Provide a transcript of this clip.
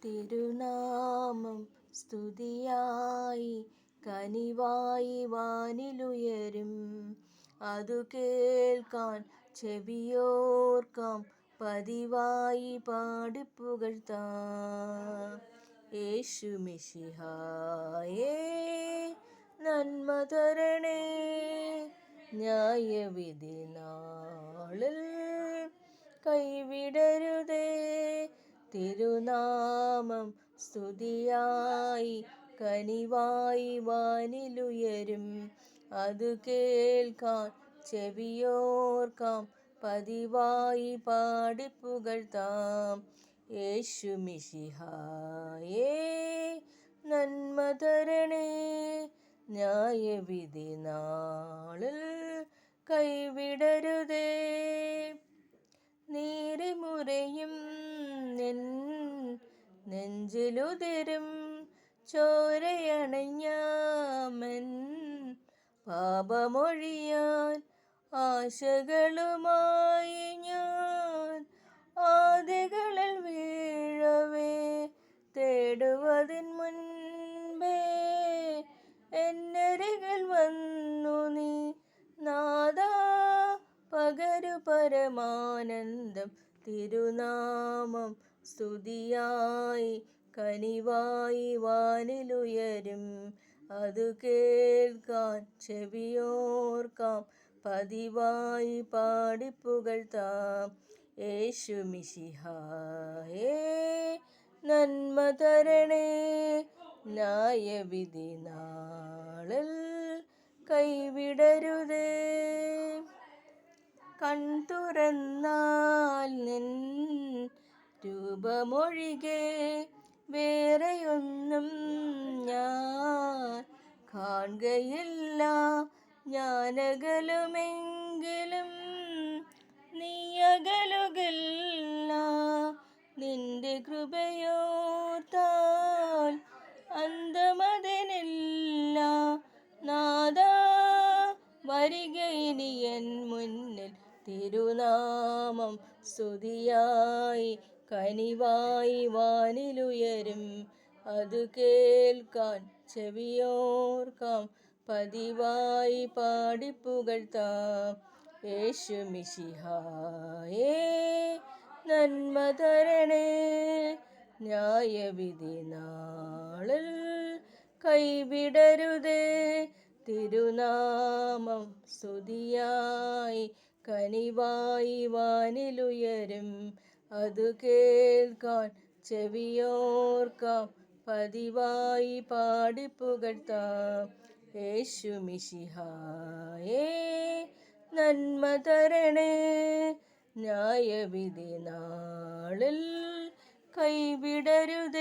തിരുനാമം സ്തുതിയായി കനിവായി വാനിലുയരും. അതു കേൾക്കാൻ ചെവിയോർക്കാം, പതിവായി പാടിപ്പുകഴ്ത്താം. യേശു മിശിഹായേ നന്മ തരണേ, ന്യായവിധി നാളിൽ കൈവിടരുതേ. തിരുനാമം സ്തുതിയായി കനിവായി വാനിലുയരും. അതു കേൾക്കാൻ ചെവിയോർക്കാം, പതിവായി പാടിപ്പുകഴ്ത്താം. യേശു മിശിഹായേ നന്മ തരണേ, ന്യായവിധി നാളിൽ കൈവിടരുതേ. നീറിമുരയും നിൻ നെഞ്ചിലുതിരും ചോരയണഞ്ഞാമൻ പാപമൊഴിയാൻ ആശകളുമായി ഞാൻ ആദികളിൽ വീഴവേ. തേടുവതിൻ മുൻപേ എന്നരികിൽ വന്നു നീ നാദാ, പകരു പരമാനന്ദം. തിരുനാമം സ്തുതിയായി കനിവായി വാനിലുയരും. അതു കേൾക്കാൻ ചെവിയോർക്കാം, പതിവായി പാടിപ്പുകഴ്ത്താം. യേശു മിശിഹായേ നന്മ തരണേ, ന്യായവിധി നാളിൽ കൈവിടരുതേ. കൺതുറന്നാൽ നിൻ രൂപമൊഴികെ വേറെയൊന്നും ഞാൻ കാണുകയില്ല. ഞാനകലുമെങ്കിലും നീ അകലുകില്ല. നിന്റെ കൃപയോർത്താൽ അന്തമതിനില്ല. നാദാ വരികയിനി എൻ മുന്നിൽ. തിരുനാമം സ്തുതിയായി കനിവായി വാനിലുയരും. അതു കേൾക്കാൻ ചെവിയോർക്കാം, പതിവായി പാടിപ്പുകഴ്ത്താം. യേശു മിശിഹായേ നന്മ തരണേ, ന്യായവിധി നാളിൽ കൈവിടരുതേ. തിരുനാമം സ്തുതിയായി കനിവായി വാനിലുയരും. അതു കേൾക്കാൻ ചെവിയോർക്കാം, പതിവായി പാടിപ്പുകഴ്ത്താം. യേശു മിശിഹായേ നന്മ തരണേ, ന്യായവിധി നാളിൽ കൈവിടരുതേ.